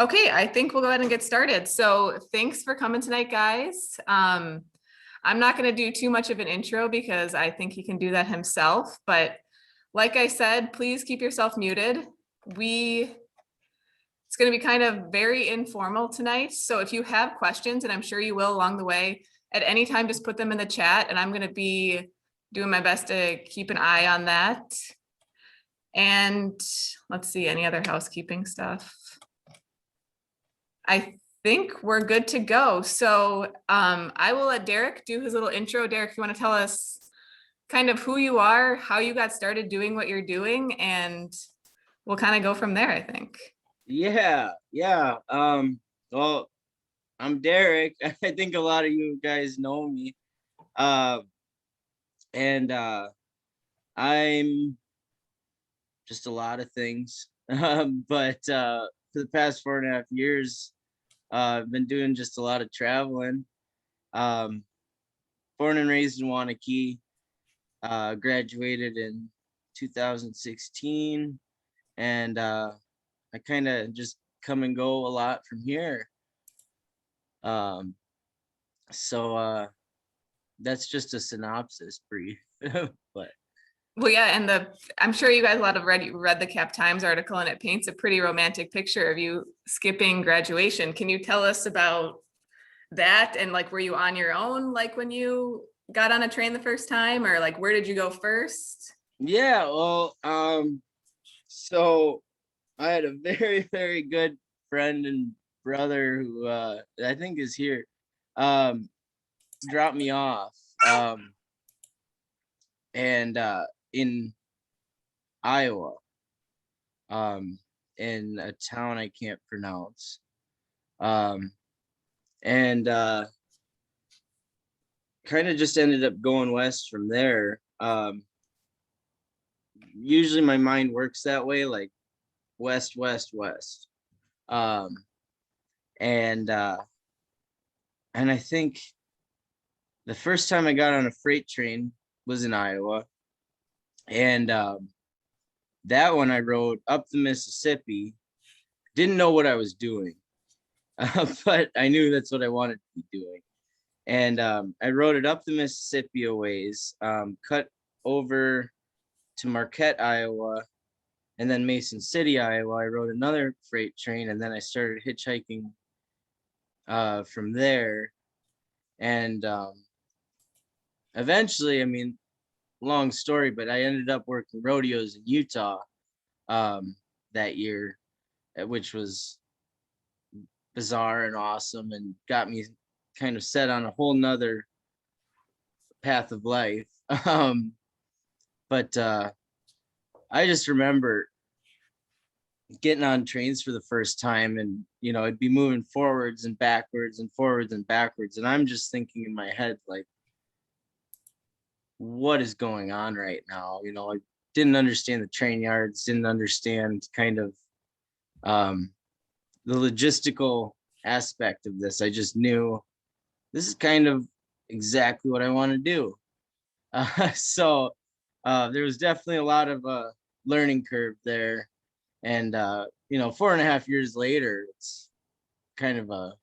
Okay, I think we'll go ahead and get started. So thanks for coming tonight, guys. I'm not going to do too much of an intro because I think he can do that himself. But like I said, please keep yourself muted. It's going to be kind of very informal tonight. So if you have questions, and I'm sure you will along the way, at any time, just put them in the chat, and I'm going to be doing my best to keep an eye on that. And let's see, any other housekeeping stuff? I think we're good to go. So I will let Derek do his little intro. Derek, if you want to tell us kind of who you are, how you got started doing what you're doing, and we'll kind of go from there, I think. Yeah. Well, I'm Derek. I think a lot of you guys know me. And I'm just a lot of things. But for the past 4.5 years, I've been doing just a lot of traveling. Born and raised in Waunakee, graduated in 2016, and I kind of just come and go a lot from here. So that's just a synopsis brief, but. Well, yeah, and I'm sure you guys a lot of read the Cap Times article, and it paints a pretty romantic picture of you skipping graduation. Can you tell us about that? And like, were you on your own, like when you got on a train the first time, or like, where did you go first? Yeah, well, so I had a very, very good friend and brother who I think is here, dropped me off, and in Iowa, in a town I can't pronounce, and kind of just ended up going west from there. Usually my mind works that way, like west, west, west. And I think the first time I got on a freight train was in Iowa, and that one I rode up the Mississippi. Didn't know what I was doing, but I knew that's what I wanted to be doing. And I rode it up the Mississippi a ways, cut over to Marquette, Iowa, and then Mason City, Iowa. I rode another freight train, and then I started hitchhiking from there. And eventually, I mean, long story, but I ended up working rodeos in Utah that year, which was bizarre and awesome, and got me kind of set on a whole nother path of life. But I just remember getting on trains for the first time, and it'd be moving forwards and backwards and forwards and backwards, and I'm just thinking in my head, like, what is going on right now? I didn't understand the train yards, didn't understand kind of the logistical aspect of this. I just knew this is kind of exactly what I want to do. So there was definitely a lot of learning curve there. And 4.5 years later, it's kind of a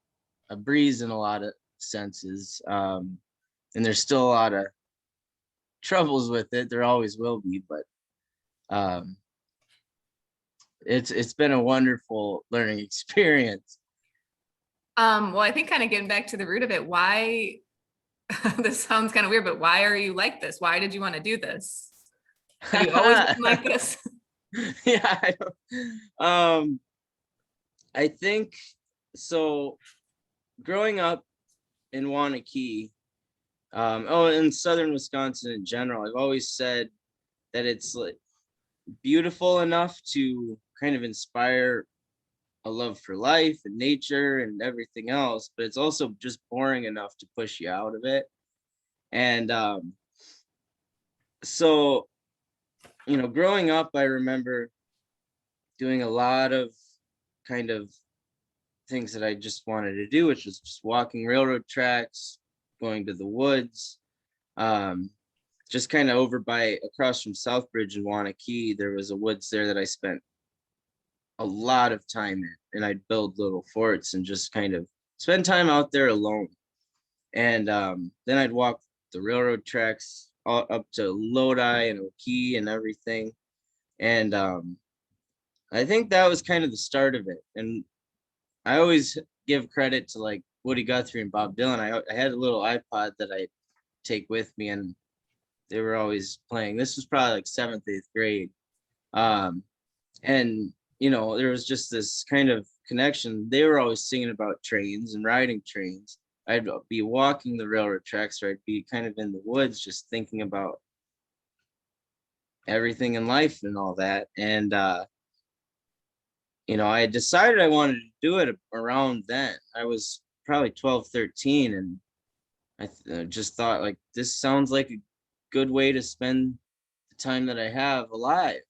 breeze in a lot of senses. And there's still a lot of troubles with it. There always will be, but it's been a wonderful learning experience. Well, I think kind of getting back to the root of it, why this sounds kind of weird, but why are you like this? Why did you want to do this? Have you always been like this? Yeah, I think so. Growing up in Waunakee, in southern Wisconsin in general, I've always said that it's like beautiful enough to kind of inspire a love for life and nature and everything else, but it's also just boring enough to push you out of it. And so growing up, I remember doing a lot of kind of things that I just wanted to do, which was just walking railroad tracks, going to the woods, just kind of over by across from Southbridge in Waunakee. There was a woods there that I spent a lot of time in, and I'd build little forts and just kind of spend time out there alone. And then I'd walk the railroad tracks all up to Lodi and Waunakee and everything. And I think that was kind of the start of it. And I always give credit to like Woody Guthrie and Bob Dylan. I had a little iPod that I take with me, and they were always playing. This was probably like 7th, 8th grade. And there was just this kind of connection. They were always singing about trains and riding trains. I'd be walking the railroad tracks, or I'd be kind of in the woods just thinking about everything in life and all that. And I had decided I wanted to do it around then. I was probably 12, 13, and I just thought, like, this sounds like a good way to spend the time that I have alive.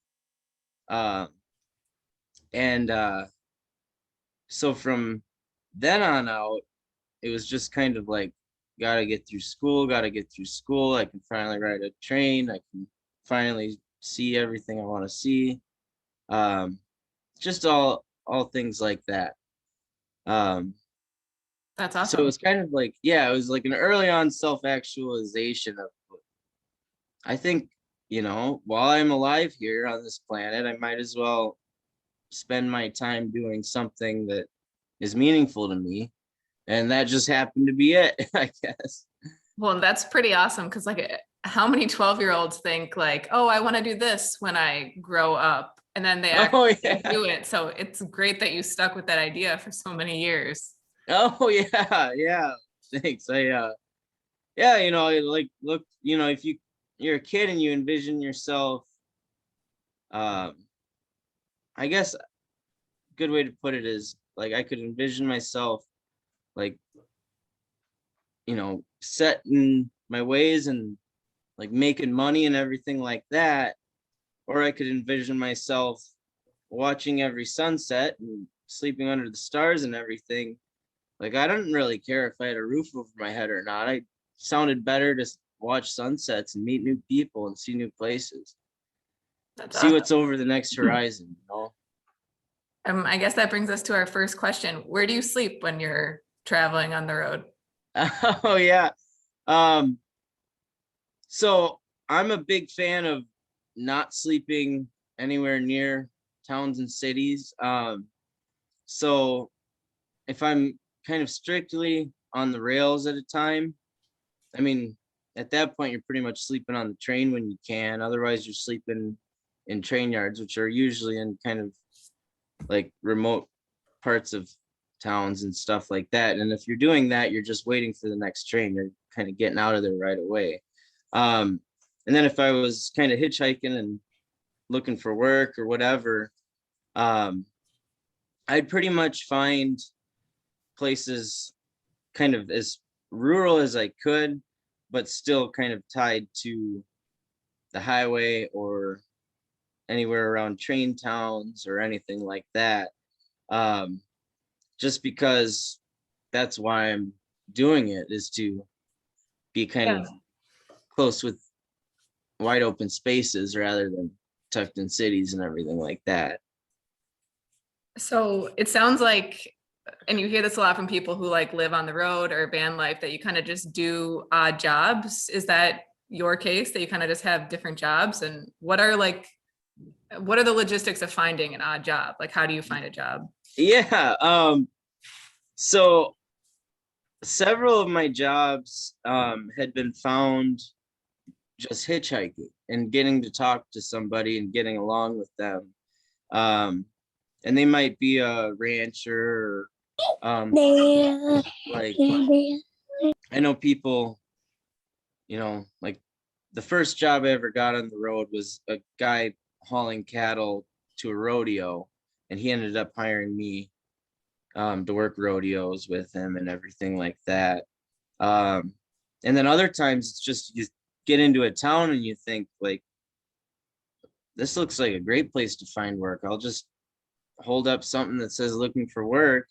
And so from then on out, it was just kind of like, gotta get through school. I can finally ride a train. I can finally see everything I want to see. Just all things like that. That's So it awesome. was kind of like, yeah, it was like an early on self-actualization of, I think, while I'm alive here on this planet, I might as well spend my time doing something that is meaningful to me. And that just happened to be it, I guess. Well, that's pretty awesome because like how many 12-year-olds think like, oh, I want to do this when I grow up, and then they Oh actually yeah. do it. So it's great that you stuck with that idea for so many years. Oh yeah. Yeah. Thanks. Yeah, like look, if you're a kid and you envision yourself, um, I guess a good way to put it is like I could envision myself like, set in my ways and like making money and everything like that. Or I could envision myself watching every sunset and sleeping under the stars and everything. Like, I didn't really care if I had a roof over my head or not. I sounded better to watch sunsets and meet new people and see new places, That's see awesome. what's over the next horizon. I guess that brings us to our first question. Where do you sleep when you're traveling on the road? Oh yeah. Um, so I'm a big fan of not sleeping anywhere near towns and cities. So if I'm kind of strictly on the rails at a time, I mean, at that point, you're pretty much sleeping on the train when you can. Otherwise, you're sleeping in train yards, which are usually in kind of like remote parts of towns and stuff like that. And if you're doing that, you're just waiting for the next train. You're kind of getting out of there right away. And then if I was kind of hitchhiking and looking for work or whatever, um, I'd pretty much find places kind of as rural as I could, but still kind of tied to the highway or anywhere around train towns or anything like that. Um, just because that's why I'm doing it, is to be kind Yeah. of close with wide open spaces rather than tucked in cities and everything like that. So it sounds like, and you hear this a lot from people who like live on the road or van life, that you kind of just do odd jobs. Is that your case, that you kind of just have different jobs? And what are the logistics of finding an odd job? Like, how do you find a job? Yeah. So several of my jobs had been found just hitchhiking and getting to talk to somebody and getting along with them. And they might be a rancher or like I know people, like the first job I ever got on the road was a guy hauling cattle to a rodeo, and he ended up hiring me to work rodeos with him and everything like that. Um, and then other times it's just you get into a town and you think like, this looks like a great place to find work. I'll just hold up something that says looking for work.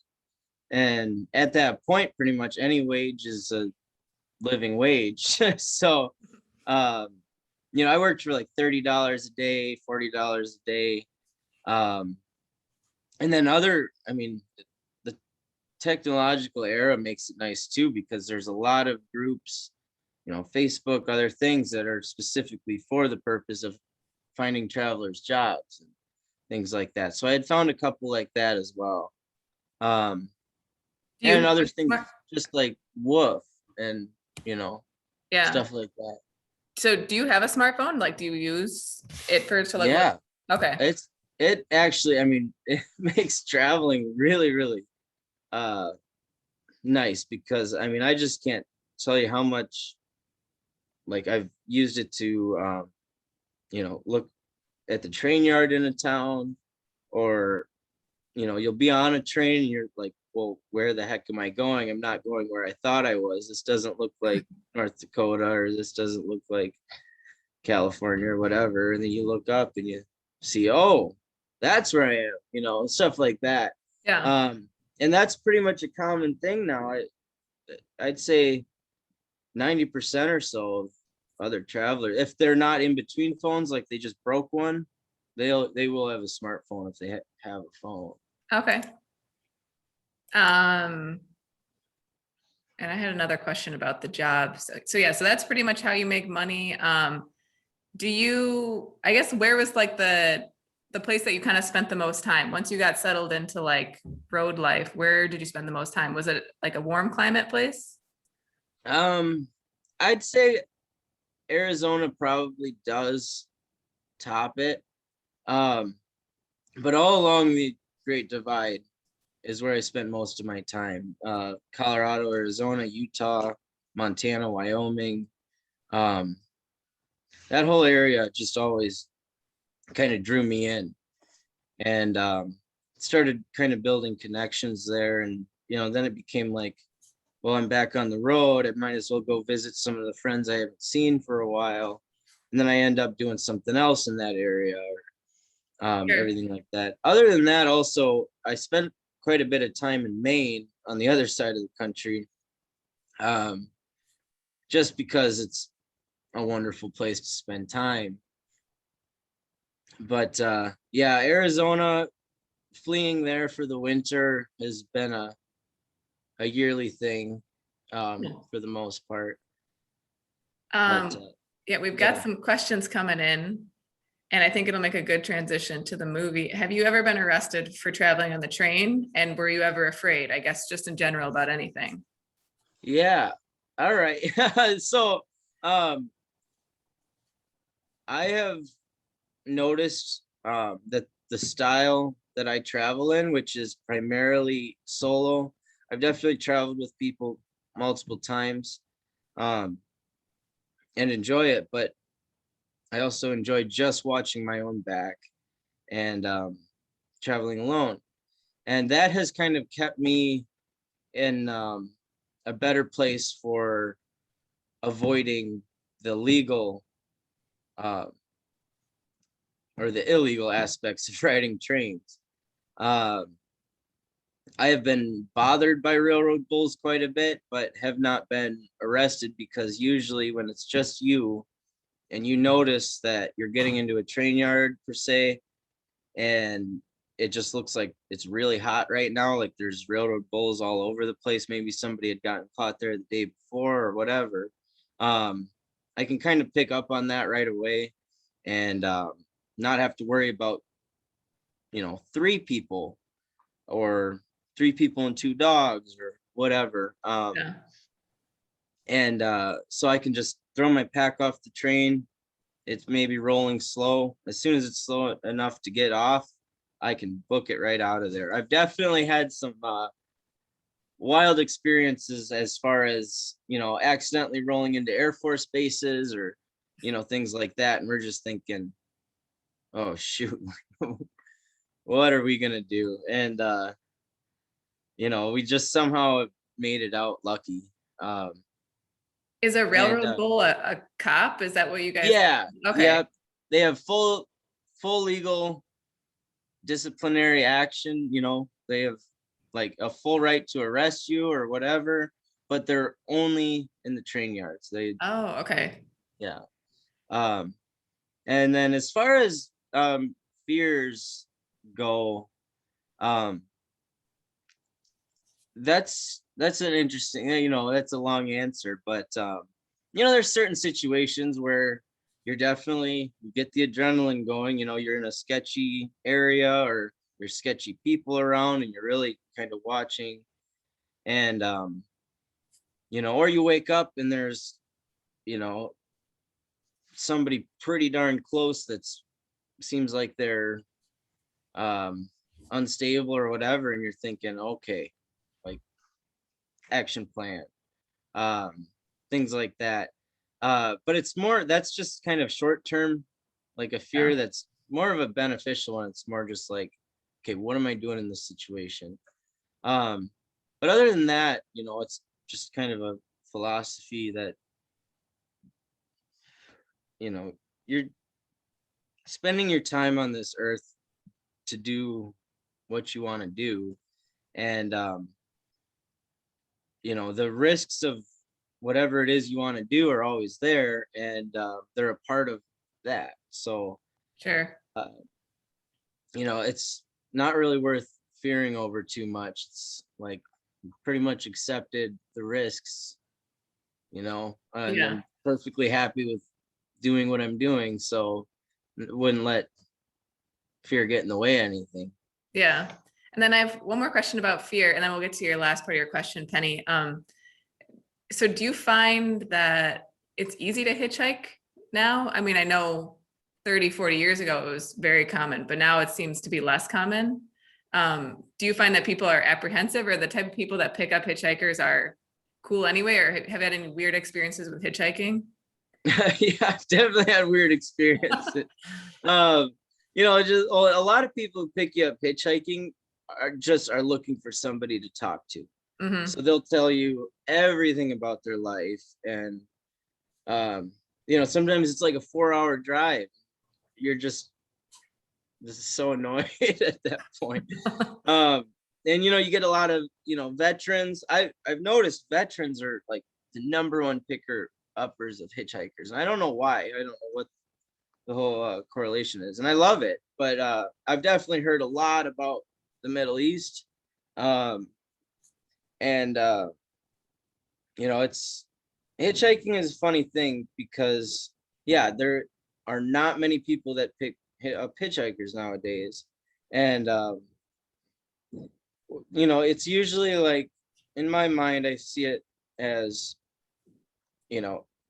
And at that point, pretty much any wage is a living wage. So, I worked for like $30 a day, $40 a day. Um, And then I mean, the technological era makes it nice too, because there's a lot of groups, Facebook, other things that are specifically for the purpose of finding travelers jobs and things like that. So I had found a couple like that as well. Um, Do you and have other a things just like Woof and, you know, yeah. stuff like that. So do you have a smartphone? Like, do you use it to like look? Yeah, Okay. it actually, I mean, it makes traveling really, really uh nice, because I mean, I just can't tell you how much, like, I've used it to look at the train yard in a town, or you'll be on a train and you're like, well, where the heck am I going? I'm not going where I thought I was. This doesn't look like North Dakota, or this doesn't look like California or whatever. And then you look up and you see, oh, that's where I am, stuff like that. Yeah. And that's pretty much a common thing now. I'd say 90% or so of other travelers, if they're not in between phones, like they just broke one, they will have a smartphone if they have a phone. Okay. And I had another question about the jobs. So yeah, so that's pretty much how you make money. I guess, where was like the place that you kind of spent the most time once you got settled into like road life? Where did you spend the most time? Was it like a warm climate place? Um, I'd say Arizona probably does top it. Um, but all along the Great Divide is where I spent most of my time. Colorado, Arizona, Utah, Montana, Wyoming. Um, that whole area just always kind of drew me in, and started kind of building connections there. And then it became like, well, I'm back on the road, I might as well go visit some of the friends I haven't seen for a while. And then I end up doing something else in that area, or Sure. everything like that. Other than that, also, I spent quite a bit of time in Maine on the other side of the country, um, just because it's a wonderful place to spend time. But yeah, Arizona, fleeing there for the winter has been a yearly thing, for the most part. But Um, yeah, we've got yeah, some questions coming in, and I think it'll make a good transition to the movie. Have you ever been arrested for traveling on the train? And were you ever afraid? I guess just in general about anything. yeah. All right. So um, I have noticed that the style that I travel in, which is primarily solo, I've definitely traveled with people multiple times, um, and enjoy it, but I also enjoy just watching my own back, and traveling alone. And that has kind of kept me in a better place for avoiding the legal uh, or the illegal aspects of riding trains. Um, I have been bothered by railroad bulls quite a bit, but have not been arrested, because usually when it's just you and you notice that you're getting into a train yard per se, and it just looks like it's really hot right now, like there's railroad bulls all over the place, maybe somebody had gotten caught there the day before or whatever, um, I can kind of pick up on that right away, and not have to worry about three people, or three people and two dogs, or whatever. Yeah. And so I can just throw my pack off the train. It's maybe rolling slow. As soon as it's slow enough to get off, I can book it right out of there. I've definitely had some wild experiences, as far as accidentally rolling into Air Force bases, or things like that, and we're just thinking, oh shoot, what are we gonna do? And we just somehow made it out lucky. um Is a and railroad bull a cop? Is that what you guys? yeah, Okay. yeah, they have full legal disciplinary action. They have like a full right to arrest you or whatever, but they're only in the train yards. Oh, okay. Yeah. um and then as far as fears go, Um, that's an interesting, that's a long answer, but there's certain situations where you get the adrenaline going, you're in a sketchy area or there's sketchy people around and you're really kind of watching, and or you wake up and there's, you know, somebody pretty darn close that's seems like they're um unstable or whatever, and you're thinking, okay, like, action plan, um things like that. But that's just kind of short term, like a Yeah. fear that's more of a beneficial one. It's more just like, okay, what am I doing in this situation? um but other than that, it's just kind of a philosophy that, you're spending your time on this earth to do what you want to do, and the risks of whatever it is you want to do are always there, and they're a part of that. So Sure. uh, it's not really worth fearing over too much. It's like pretty much accepted the risks, and Yeah. I'm perfectly happy with doing what I'm doing, so wouldn't let fear get in the way of anything. Yeah. And then I have one more question about fear, and then we'll get to your last part of your question, Penny. So do you find that it's easy to hitchhike now? I mean, I know 30, 40 years ago it was very common, but now it seems to be less common. Do you find that people are apprehensive, or the type of people that pick up hitchhikers are cool anyway, or have had any weird experiences with hitchhiking? Yeah, I've definitely had weird experiences. um just a lot of people who pick you up hitchhiking are looking for somebody to talk to. Hmm. So they'll tell you everything about their life, and um sometimes it's like a 4-hour drive. You're just This is so annoying at that point. um and you get a lot of veterans. I've noticed veterans are like the number one picker uppers of hitchhikers, and I don't know why. I don't know what the whole correlation is, and I love it, but I've definitely heard a lot about the Middle East. Um and it's hitchhiking is a funny thing because, yeah, there are not many people that pick up hitchhikers nowadays, and it's usually like, in my mind, I see it as,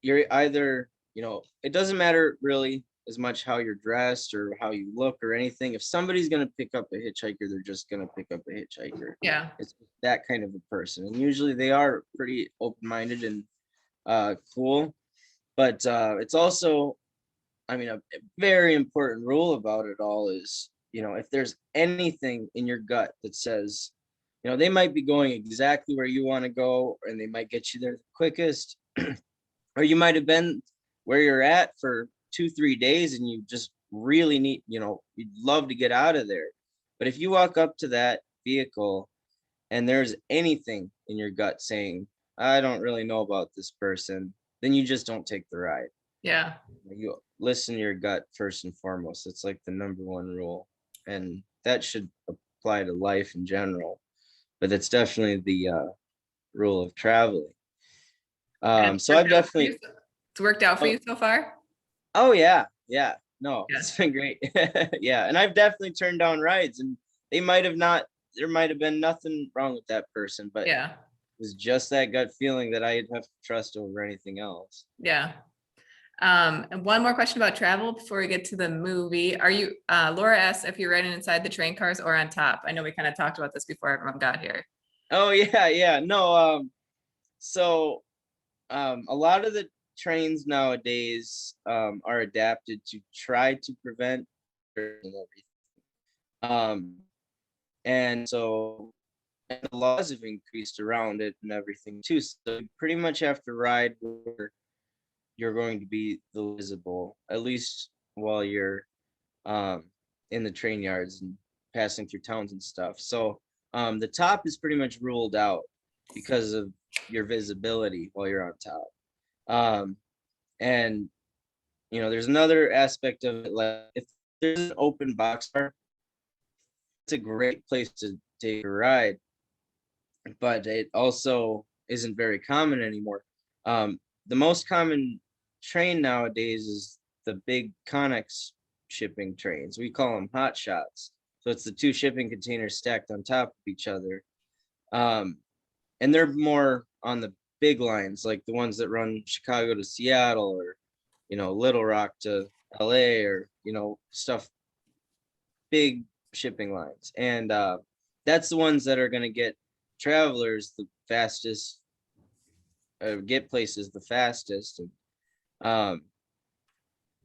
you're either, it doesn't matter really as much how you're dressed or how you look or anything. If somebody's going to pick up a hitchhiker, they're just going to pick up a hitchhiker. Yeah. It's that kind of a person, and usually they are pretty open-minded and cool. But it's also, I mean, a very important rule about it all is, if there's anything in your gut that says, they might be going exactly where you want to go, and they might get you there the quickest, or you might have been where you're at for 2-3 days and you just really need, you'd love to get out of there. But if you walk up to that vehicle and there's anything in your gut saying, I don't really know about this person, then you just don't take the ride. Yeah. You listen to your gut first and foremost. It's like the number one rule, and that should apply to life in general, but that's definitely the rule of traveling. And So I've definitely, it's worked out for oh, you so far? oh yeah, yeah, no, Yeah. it's been great. Yeah, and I've definitely turned down rides, and they might have not, there might have been nothing wrong with that person, but it Yeah. was just that gut feeling that I'd have to trust over anything else. Yeah. And one more question about travel before we get to the movie. Are you, Laura asked if you're riding inside the train cars or on top. I know we kind of talked about this before everyone got here. Oh yeah, yeah, no, so a lot of the trains nowadays are adapted to try to prevent and everything. Um, and so, and the laws have increased around it and everything too. So you pretty much have to ride where you're going to be the visible, at least while you're um, in the train yards and passing through towns and stuff. So the top is pretty much ruled out because of your visibility while you're on top. Um, and there's another aspect of it, like if there's an open box car, a great place to take a ride, but it also isn't very common anymore. The most common train nowadays is the big Connex shipping trains. We call them hot shots. So it's the two shipping containers stacked on top of each other. And they're more on the big lines, like the ones that run Chicago to Seattle, or, Little Rock to LA, or, stuff, big shipping lines. And that's the ones that are going to get travelers the fastest, get places the fastest. And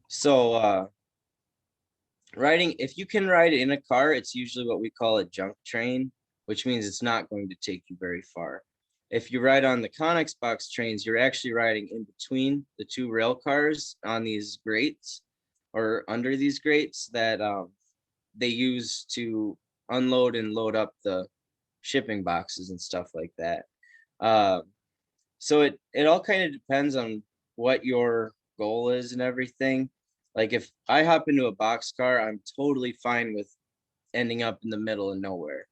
so riding, if you can ride in a car, it's usually what we call a junk train, which means it's not going to take you very far. If you ride on the Connex box trains, you're actually riding in between the two rail cars on these grates, or under these grates that they use to unload and load up the shipping boxes and stuff like that. So it all kind of depends on what your goal is and everything. Like if I hop into a boxcar, I'm totally fine with ending up in the middle of nowhere,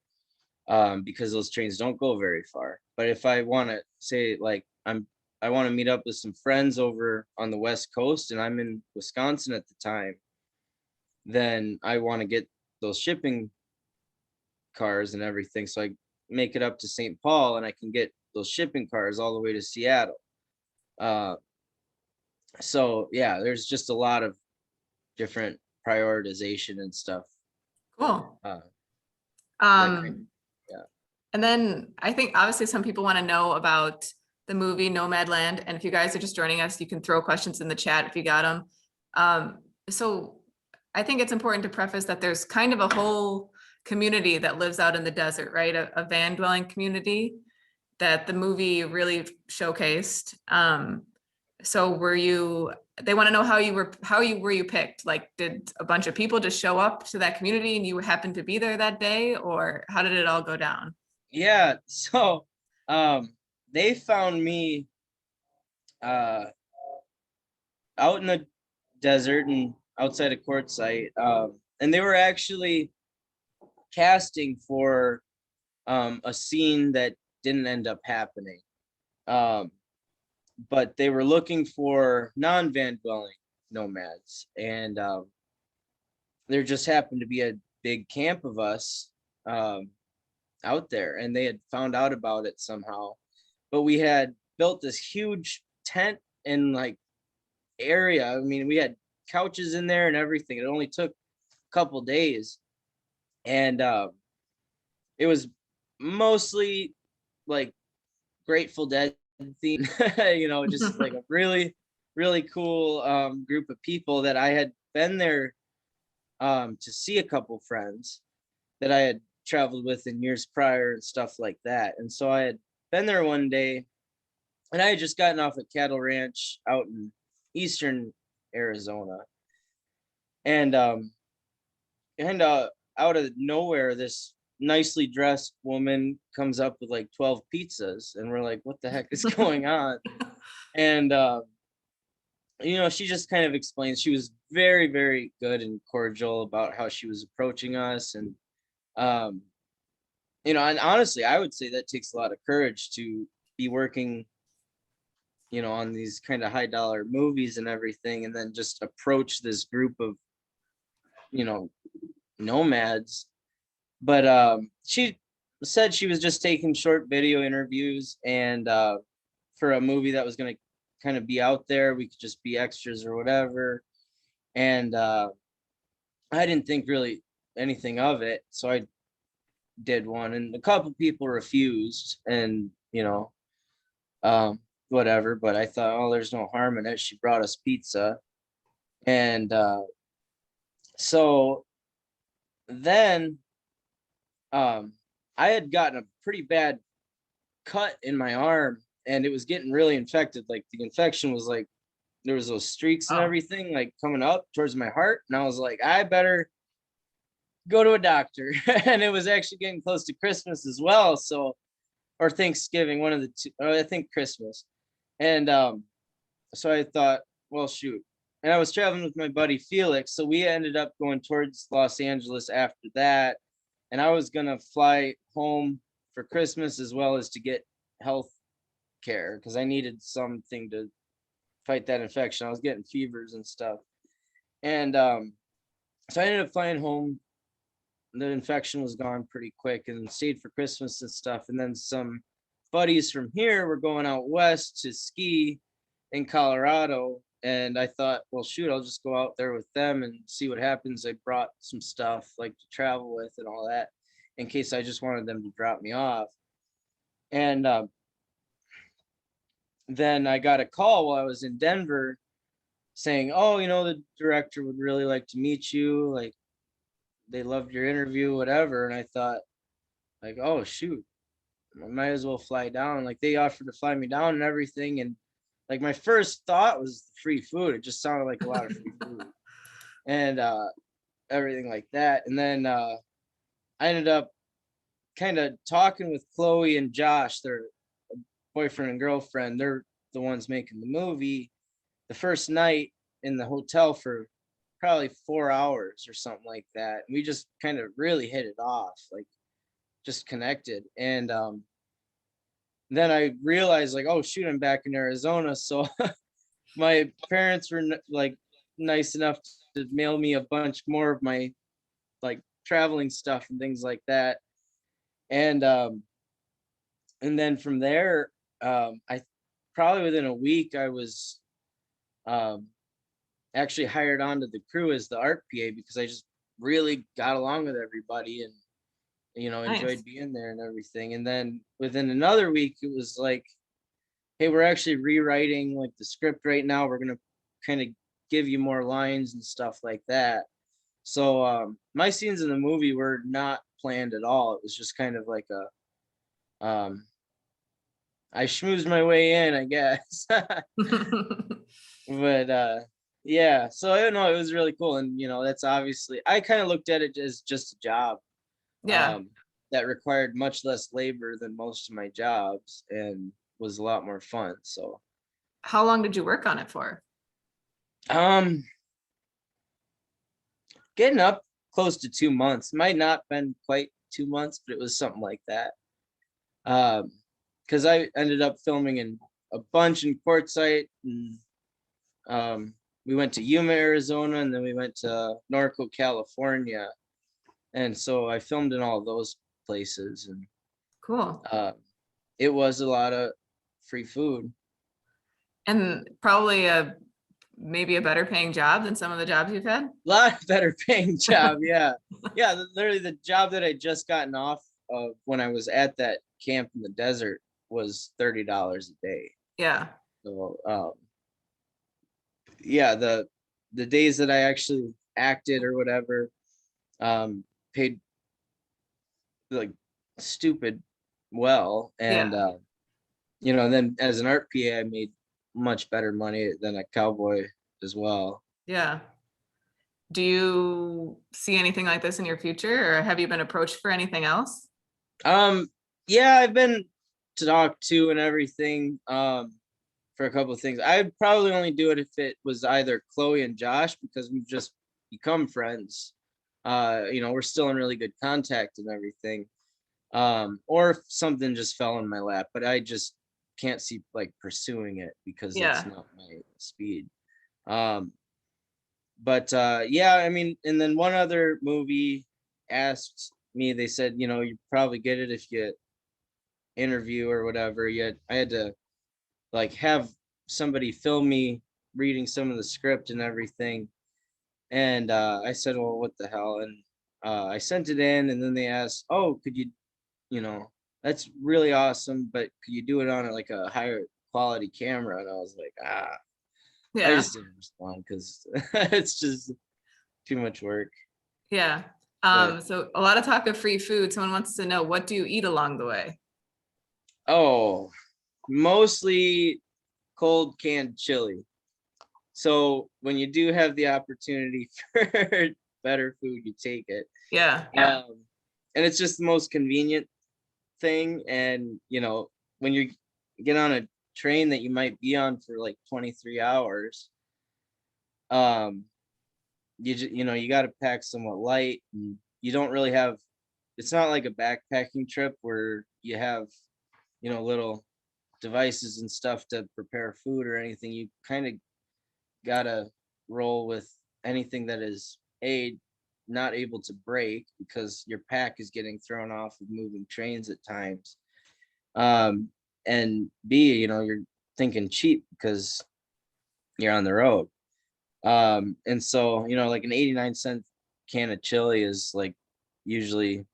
because those trains don't go very far. But if I want to say, like, I want to meet up with some friends over on the West Coast and I'm in Wisconsin at the time, then I want to get those shipping cars and everything, so I make it up to St. Paul and I can get those shipping cars all the way to Seattle. So yeah, there's just a lot of different prioritization and stuff. Cool. that yeah. And then I think obviously some people want to know about the movie Nomadland. And if you guys are just joining us, you can throw questions in the chat if you got them. So I think it's important to preface that there's kind of a whole community that lives out in the desert, right? A van dwelling community that the movie really showcased. So they want to know how were you picked? Like, did a bunch of people just show up to that community and you happened to be there that day, or how did it all go down? Yeah, so they found me out in the desert and outside a Quartzsite, and they were actually casting for a scene that didn't end up happening, but they were looking for non-van dwelling nomads, and there just happened to be a big camp of us out there, and they had found out about it somehow. But we had built this huge tent and like area. I mean, we had couches in there and everything. It only took a couple days, and it was mostly like Grateful Dead theme, just like a really, really cool group of people that I had been there to see a couple friends that I had traveled with in years prior and stuff like that. And so I had been there one day, and I had just gotten off a cattle ranch out in eastern Arizona, and out of nowhere, this nicely dressed woman comes up with like 12 pizzas, and we're like, what the heck is going on? And she just kind of explains. She was very, very good and cordial about how she was approaching us. And and honestly, I would say that takes a lot of courage to be working on these kind of high dollar movies and everything, and then just approach this group of nomads. But she said she was just taking short video interviews, and for a movie that was going to kind of be out there, we could just be extras or whatever. And I didn't think really anything of it, so I did one, and a couple people refused, and whatever. But I thought, oh, there's no harm in it. She brought us pizza, and so then I had gotten a pretty bad cut in my arm, and it was getting really infected. Like the infection was like, there was those streaks and everything like coming up towards my heart, and I was like, I better go to a doctor. And it was actually getting close to Christmas as well, so, or Thanksgiving, one of the two. I think Christmas. And so I thought, well, shoot. And I was traveling with my buddy Felix, so we ended up going towards Los Angeles after that. and I was gonna fly home for Christmas as well as to get health care because I needed something to fight that infection. I was getting fevers and stuff. And so I ended up flying home. The infection was gone pretty quick and stayed for Christmas and stuff. And then some buddies from here were going out west to ski in Colorado. And I thought, well, shoot, I'll just go out there with them and see what happens. I brought some stuff like to travel with and all that in case I just wanted them to drop me off. And then I got a call while I was in Denver saying, oh, the director would really like to meet you. Like, they loved your interview, whatever. And I thought, like, oh, shoot, I might as well fly down. Like, they offered to fly me down and everything. And like, my first thought was free food. It just sounded like a lot of free food and everything like that. And then I ended up kind of talking with Chloe and Josh, their boyfriend and girlfriend. They're the ones making the movie. The first night in the hotel for probably 4 hours or something like that. And we just kind of really hit it off, like just connected. And then I realized, like, oh shoot, I'm back in Arizona. So my parents were like nice enough to mail me a bunch more of my like traveling stuff and things like that. And then from there, I probably within a week I was actually hired onto the crew as the art PA because I just really got along with everybody and enjoyed Nice. being there and everything. And then within another week it was like, hey, we're actually rewriting like the script right now. We're gonna kind of give you more lines and stuff like that. So my scenes in the movie were not planned at all. It was just kind of like a I schmoozed my way in, I guess. But yeah, so I don't know, it was really cool. And that's obviously, I kind of looked at it as just a job Yeah. that required much less labor than most of my jobs and was a lot more fun. So How long did you work on it for? getting up close to 2 months. Might not been quite 2 months, but it was something like that. Because I ended up filming in a bunch in Quartzsite, and we went to Yuma, Arizona, and then we went to Norco, California. And so I filmed in all of those places, and Cool. it was a lot of free food. And probably maybe a better paying job than some of the jobs you've had. A lot better paying job. Yeah. Yeah. Literally the job that I just gotten off of when I was at that camp in the desert was $30 a day. Yeah. So yeah, the days that I actually acted or whatever, paid like stupid well. And then as an art PA, I made much better money than a cowboy as well. Yeah. Do you see anything like this in your future, or have you been approached for anything else? Yeah, I've been talked to and everything for a couple of things. I'd probably only do it if it was either Chloe and Josh, because we've just become friends. We're still in really good contact and everything. Or if something just fell in my lap, but I just can't see like pursuing it because it's not my speed. But yeah, I mean, and then one other movie asked me, they said, you probably get it if you interview or whatever. Yet I had to like have somebody film me reading some of the script and everything. And I said, well, what the hell? And I sent it in, and then they asked, oh, could you, that's really awesome, but could you do it on like a higher quality camera? And I was like, I just didn't respond because it's just too much work. Yeah. So a lot of talk of free food. Someone wants to know, what do you eat along the way? Oh, mostly cold canned chili. So when you do have the opportunity for better food, you take it. Yeah. And it's just the most convenient thing. And when you get on a train that you might be on for like 23 hours, you got to pack somewhat light, and you don't really have it's not like a backpacking trip where you have, little devices and stuff to prepare food or anything. You kind of gotta roll with anything that is not able to break, because your pack is getting thrown off of moving trains at times. um and B, you're thinking cheap because you're on the road. And so, like an 89-cent can of chili is like usually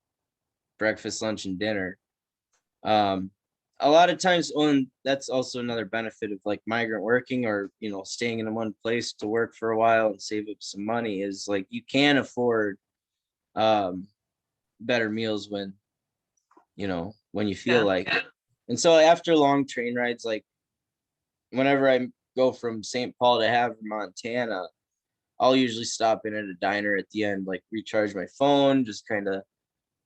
breakfast, lunch, and dinner. um a lot of times, that's also another benefit of like migrant working, or staying in one place to work for a while and save up some money, is like you can afford um better meals when you feel Yeah. like it. And so after long train rides, like whenever I go from St. Paul to Havre, Montana, I'll usually stop in at a diner at the end, like recharge my phone, just kind of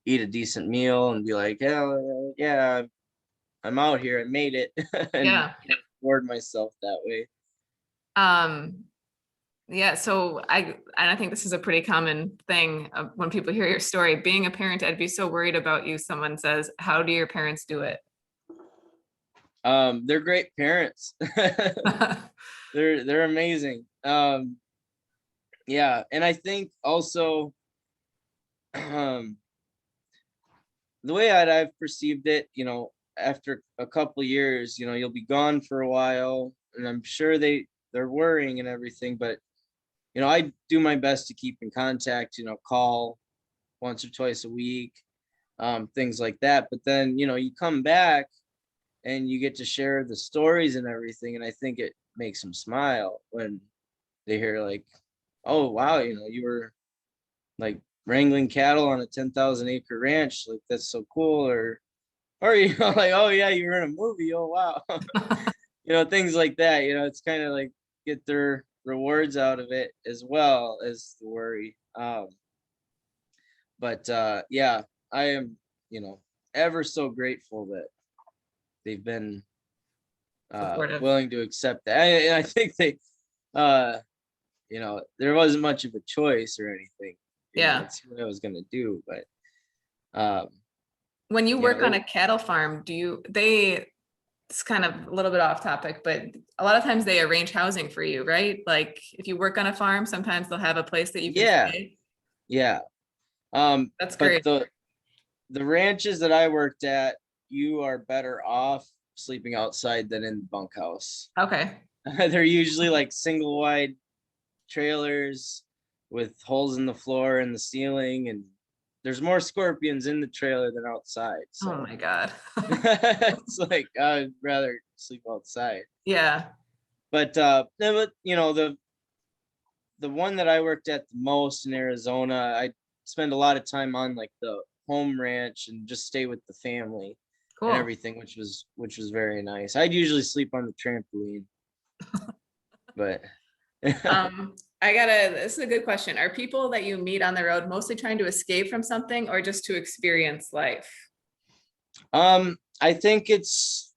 eat a decent meal and be like, yeah, yeah, I'm out here, I made it, and Yeah. reward myself that way. Um, yeah, so I think this is a pretty common thing when people hear your story. Being a parent, I'd be so worried about you. Someone says, "How do your parents do it?" They're great parents. They're amazing. Yeah, and I think also, um the way I've perceived it, after a couple years, you'll be gone for a while, and I'm sure they're worrying and everything, but I do my best to keep in contact, call once or twice a week, things like that. But then, you come back and you get to share the stories and everything, and I think it makes them smile when they hear like, "Oh wow, you were like wrangling cattle on a 10,000-acre ranch, like that's so cool," or like, "Oh yeah, you were in a movie, oh wow." Things like that. It's kind of like get their rewards out of it as well as the worry. But yeah, I am, ever so grateful that they've been Supportive. willing to accept that. I think uh there wasn't much of a choice or anything. Yeah. It's what I was gonna do. But um When you yeah, work on a cattle farm, it's kind of a little bit off topic, but a lot of times they arrange housing for you, right? Like if you work on a farm, sometimes they'll have a place that you can yeah, stay. yeah. That's But great. the ranches that I worked at, you are better off sleeping outside than in the bunkhouse. Okay. They're usually like single wide trailers with holes in the floor and the ceiling, and there's more scorpions in the trailer than outside. Oh So my God. it's like I'd rather sleep outside. Yeah. But the one that I worked at the most in Arizona, I spend a lot of time on like the home ranch and just stay with the family and Cool. everything, which was very nice. I'd usually sleep on the trampoline, but This is a good question. Are people that you meet on the road mostly trying to escape from something or just to experience life? I think it's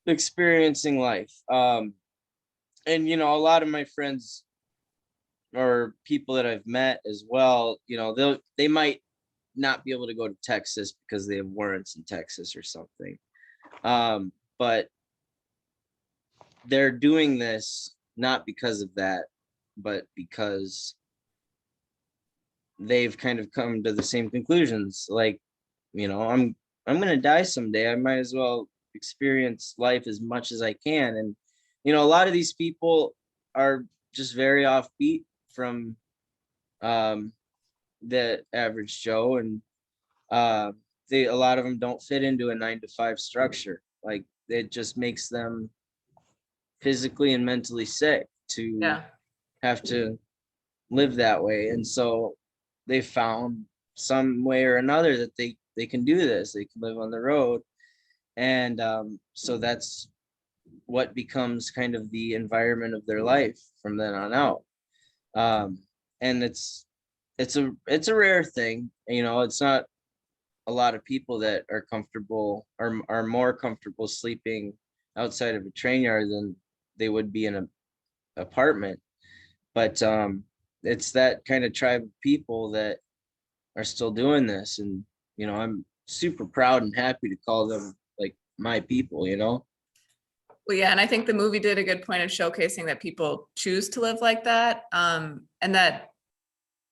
experiencing life. And a lot of my friends or people that I've met as well, they might not be able to go to Texas because they have warrants in Texas or something. But they're doing this not because of that, but because they've kind of come to the same conclusions. Like, I'm gonna die someday. I might as well experience life as much as I can. And a lot of these people are just very offbeat from um, the average Joe, and a lot of them don't fit into a 9 to 5 structure. Like it just makes them physically and mentally sick to Yeah. have to live that way. And so they found some way or another that they can do this. They can live on the road, and so that's what becomes kind of the environment of their life from then on out. um, and it's a rare thing. It's not a lot of people that are comfortable or are more comfortable sleeping outside of a train yard than they would be in an apartment. But it's that kind of tribe of people that are still doing this, and I'm super proud and happy to call them like my people, Well, yeah, and I think the movie did a good point of showcasing that people choose to live like that. And that,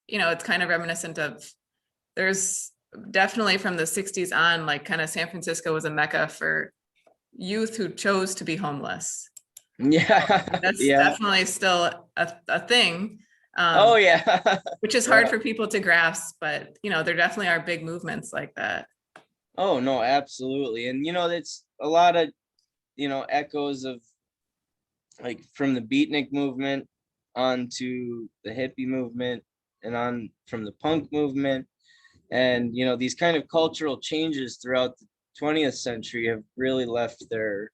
it's kind of reminiscent of, there's definitely from the 60s on, like kind of San Francisco was a mecca for youth who chose to be homeless. Yeah. That's Yeah. definitely still a thing, Oh yeah. which is hard Yeah. for people to grasp, but there definitely are big movements like that. Oh no, absolutely. And it's a lot of, echoes of like from the beatnik movement onto the hippie movement and on from the punk movement. And these kind of cultural changes throughout the 20th century have really left their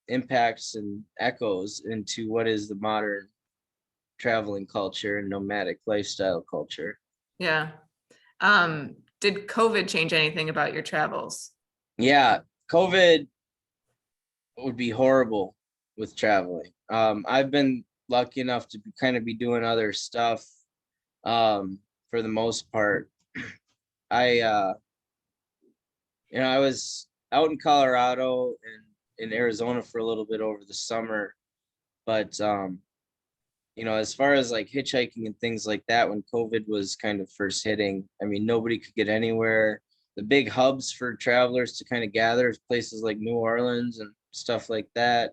impacts and echoes into what is the modern traveling culture and nomadic lifestyle culture. Yeah. Did COVID change anything about your travels? Yeah, COVID would be horrible with traveling. I've been lucky enough to kind of be doing other stuff for the most part. I I was out in Colorado and in Arizona for a little bit over the summer, but as far as like hitchhiking and things like that, when COVID was kind of first hitting, I mean, nobody could get anywhere. The big hubs for travelers to kind of gather, places like New Orleans and stuff like that,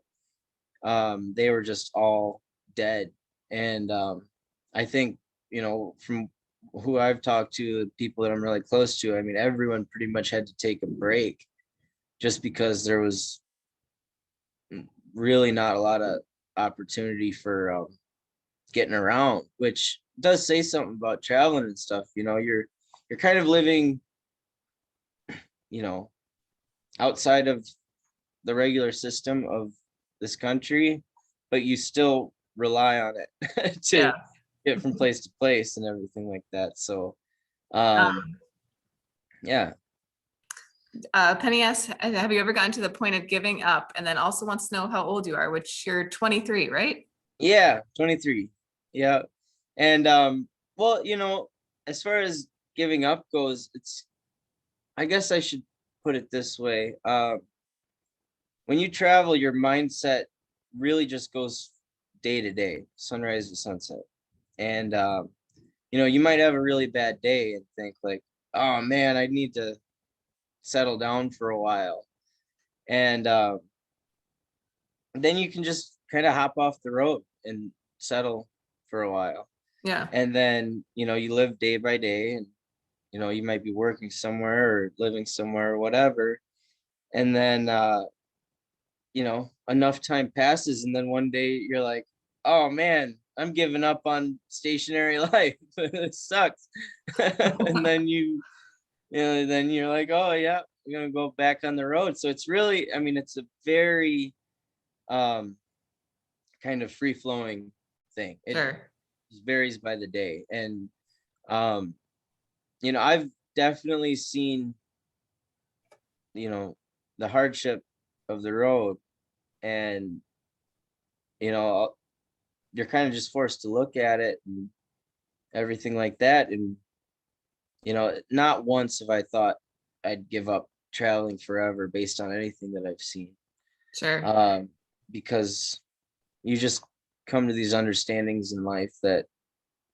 they were just all dead. And I think, from who I've talked to, the people that I'm really close to, I mean, everyone pretty much had to take a break just because there was really not a lot of opportunity for getting around, which does say something about traveling and stuff. You're kind of living, you know, outside of the regular system of this country, but you still rely on it to Yeah. get from place to place and everything like that. So, um, yeah. Penny asks, have you ever gotten to the point of giving up? And then also wants to know how old you are, which you're 23, right? Yeah, 23. Yeah. And well, as far as giving up goes, I guess I should put it this way. When you travel, your mindset really just goes day to day, sunrise to sunset. And you might have a really bad day and think like, oh man, I need to settle down for a while. And then you can just kind of hop off the road and settle for a while. Yeah. And then, you live day by day, and you might be working somewhere or living somewhere or whatever. And then enough time passes, and then one day you're like, oh man, I'm giving up on stationary life. It sucks. And then then you're like, oh yeah, we're gonna go back on the road. So it's really, I mean, it's a very kind of free flowing thing. It Sure. varies by the day. And um I've definitely seen the hardship of the road, and you know you're kind of just forced to look at it and everything like that. And not once have I thought I'd give up traveling forever based on anything that I've seen. Sure. um because you just come to these understandings in life that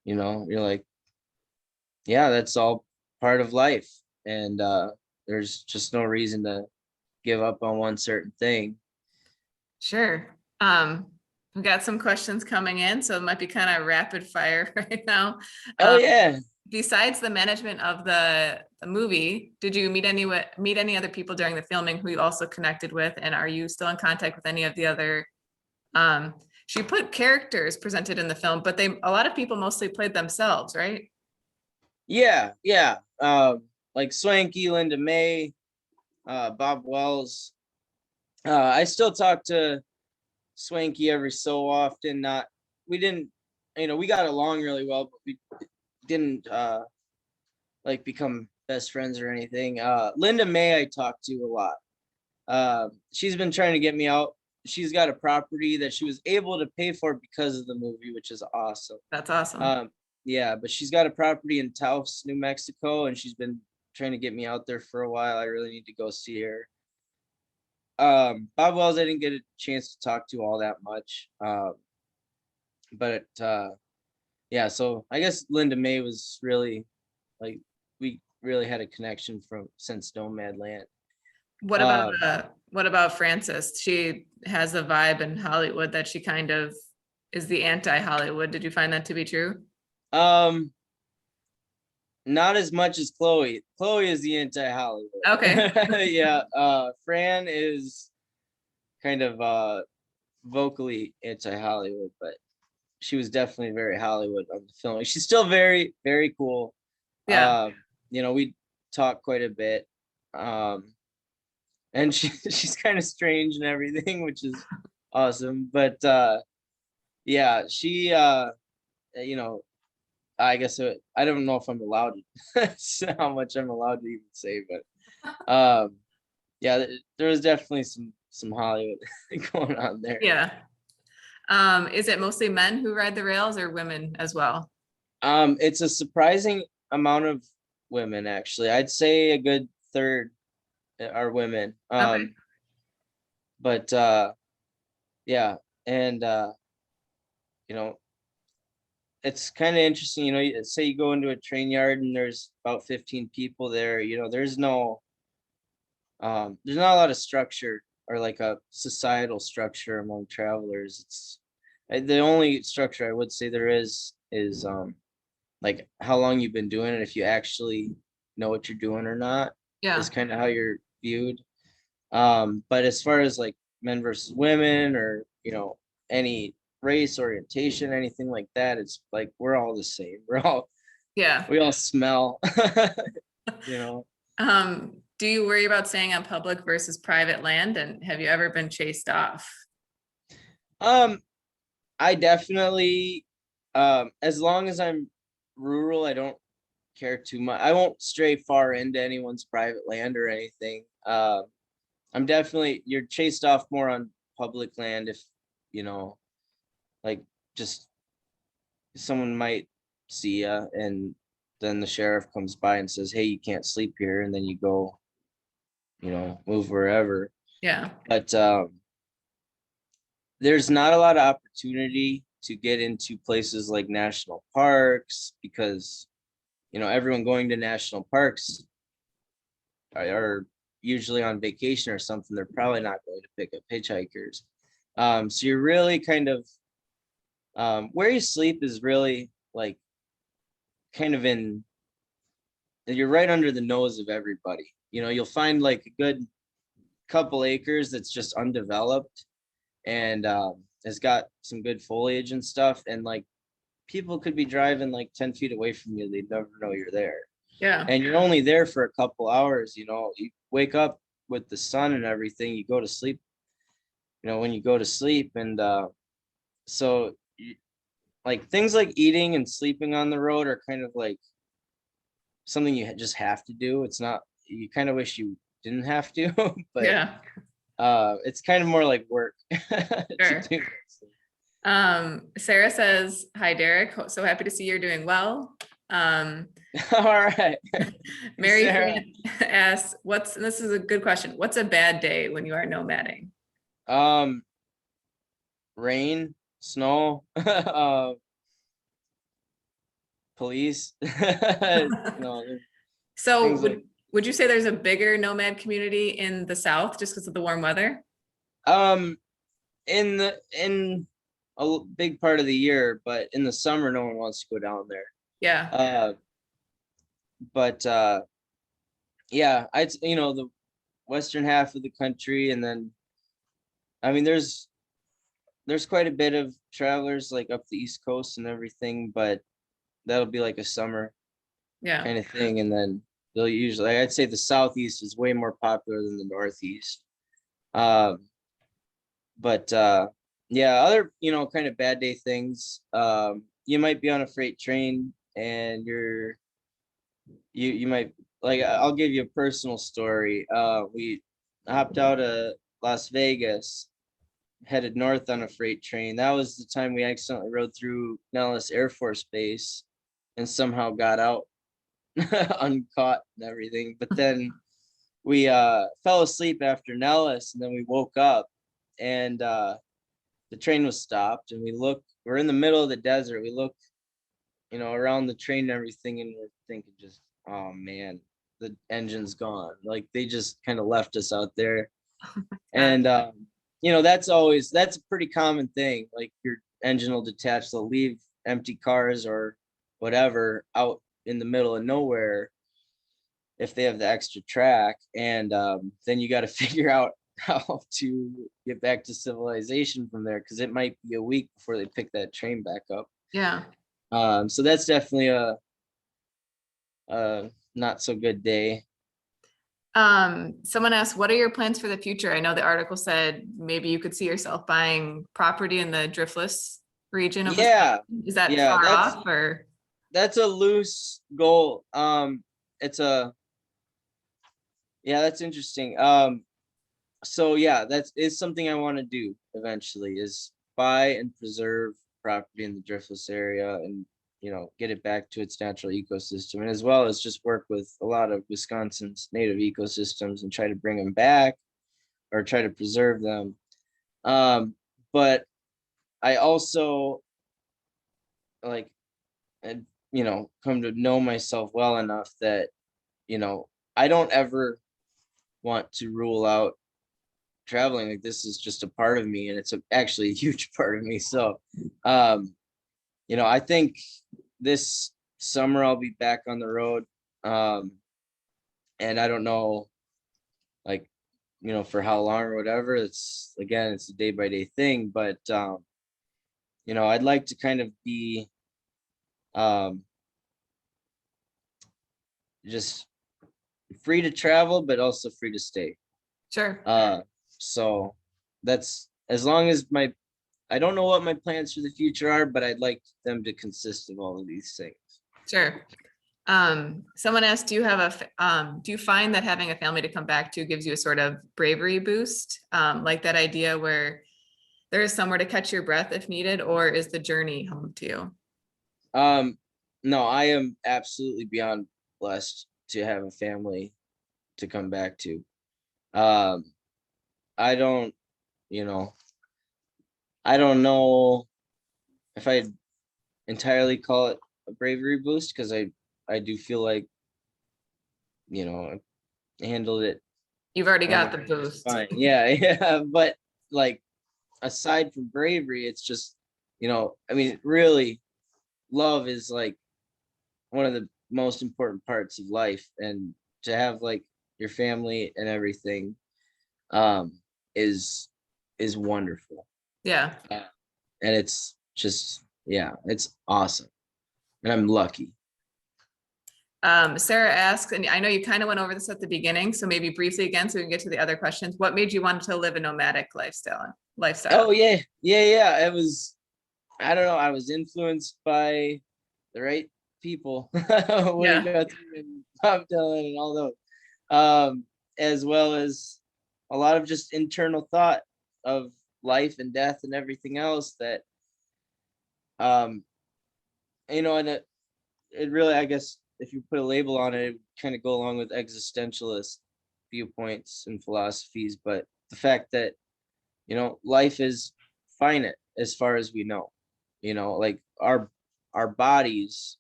you're like, yeah, that's all part of life. And there's just no reason to give up on one certain thing. Sure. We've got some questions coming in, so it might be kind of rapid fire right now. Oh Um, yeah. Besides the management of the movie, did you meet any other people during the filming who you also connected with? And are you still in contact with any of the other, she put characters presented in the film, but a lot of people mostly played themselves, right? Yeah. Like Swanky, Linda May, Bob Wells. I still talk to Swanky every so often. Not We didn't, we got along really well, but we didn't like become best friends or anything. Linda May I talk to a lot. She's been trying to get me out. She's got a property that she was able to pay for because of the movie, which is awesome. That's awesome. Yeah, but she's got a property in Taos, New Mexico, and she's been trying to get me out there for a while. I really need to go see her. Bob Wells, I didn't get a chance to talk to all that much. But yeah, so I guess Linda May was really like, we really had a connection since Nomadland. What about Frances? She has a vibe in Hollywood that she kind of is the anti-Hollywood. Did you find that to be true? Not as much as Chloe. Chloe is the anti-Hollywood. Okay. Yeah. Fran is kind of vocally anti-Hollywood, but she was definitely very Hollywood on the film. She's still very, very cool. Yeah. We talk quite a bit. And she's kind of strange and everything, which is awesome. But yeah, she I guess I don't know if I'm allowed to how much I'm allowed to even say, but yeah, there was definitely some Hollywood going on there. Yeah. Is it mostly men who ride the rails or women as well? It's a surprising amount of women, actually. I'd say a good third are women. Okay. But yeah, and it's kind of interesting, say you go into a train yard and there's about 15 people there, there's not a lot of structure or like a societal structure among travelers. It's the only structure I would say there is like how long you've been doing it, if you actually know what you're doing or not, Yeah. is kind of how you're viewed. But as far as like men versus women or any race orientation, anything like that, it's like we're all the same. Yeah. We all smell. Do you worry about staying on public versus private land, and have you ever been chased off? I definitely, as long as I'm rural, I don't care too much. I won't stray far into anyone's private land or anything. You're chased off more on public land if like just someone might see you, and then the sheriff comes by and says, hey, you can't sleep here, and then you go move wherever. Yeah. But there's not a lot of opportunity to get into places like national parks, because everyone going to national parks are usually on vacation or something. They're probably not going to pick up hitchhikers. So you're really kind of where you sleep is really like kind of you're right under the nose of everybody. You'll find like a good couple acres that's just undeveloped and has got some good foliage and stuff, and like people could be driving like 10 feet away from you, they'd never know you're there. Yeah. And you're only there for a couple hours. You wake up with the sun and everything, you go to sleep when you go to sleep. And so like things like eating and sleeping on the road are kind of like something you just have to do. It's not, you kind of wish you didn't have to, but Yeah. it's kind of more like work. Sure. to do. Sarah says, hi, Derek. So happy to see you're doing well. All right. Mary Sarah. asks, this is a good question. What's a bad day when you are nomading? Rain, snow, police. So would you say there's a bigger nomad community in the South just because of the warm weather? In a big part of the year, but in the summer, no one wants to go down there. Yeah. But yeah, the western half of the country, and then I mean there's quite a bit of travelers like up the East Coast and everything, but that'll be like a summer kind of thing. And then they'll usually, I'd say the Southeast is way more popular than the Northeast. But yeah, other kind of bad day things. You might be on a freight train and you might, like, I'll give you a personal story. We hopped out of Las Vegas, headed north on a freight train. That was the time we accidentally rode through Nellis Air Force Base and somehow got out uncaught and everything. But then we fell asleep after Nellis, and then we woke up, and the train was stopped, and we're in the middle of the desert. We look, around the train and everything, and we're thinking just, oh man, the engine's gone. Like they just kind of left us out there. And that's a pretty common thing. Like your engine will detach, they'll leave empty cars or whatever out in the middle of nowhere if they have the extra track. And then you got to figure out how to get back to civilization from there, because it might be a week before they pick that train back up. Yeah. So that's definitely a not so good day. Someone asked, what are your plans for the future? I know the article said maybe you could see yourself buying property in the driftless region of Wisconsin. Is that far off, or? That's a loose goal. That's interesting. So yeah, that is something I want to do eventually, is buy and preserve property in the driftless area and get it back to its natural ecosystem, and as well as just work with a lot of Wisconsin's native ecosystems and try to bring them back or try to preserve them. But I also come to know myself well enough that I don't ever want to rule out traveling. Like, this is just a part of me, and it's actually a huge part of me. So I think this summer I'll be back on the road. And I don't know, for how long or whatever. It's a day by day thing, but I'd like to kind of be just free to travel, but also free to stay. Sure. So that's, as long as I don't know what my plans for the future are, but I'd like them to consist of all of these things. Sure. Someone asked, do you find that having a family to come back to gives you a sort of bravery boost? Like that idea where there is somewhere to catch your breath if needed, or is the journey home to you? No, I am absolutely beyond blessed to have a family to come back to. I don't know if I entirely call it a bravery boost, because I do feel like I handled it. You've already got the boost. Fine. Yeah. But aside from bravery, it's just really, love is one of the most important parts of life, and to have your family and everything is wonderful. Yeah. And it's just, it's awesome, and I'm lucky. Sarah asks, and I know you kind of went over this at the beginning, so maybe briefly again so we can get to the other questions. What made you want to live a nomadic lifestyle? Oh yeah. It was, I don't know, I was influenced by the right people. Woody Guthrie and Bob Dylan and all those, as well as a lot of just internal thought of life and death and everything else that and it really, I guess, if you put a label on it, it would kind of go along with existentialist viewpoints and philosophies. But the fact that life is finite as far as we know, our bodies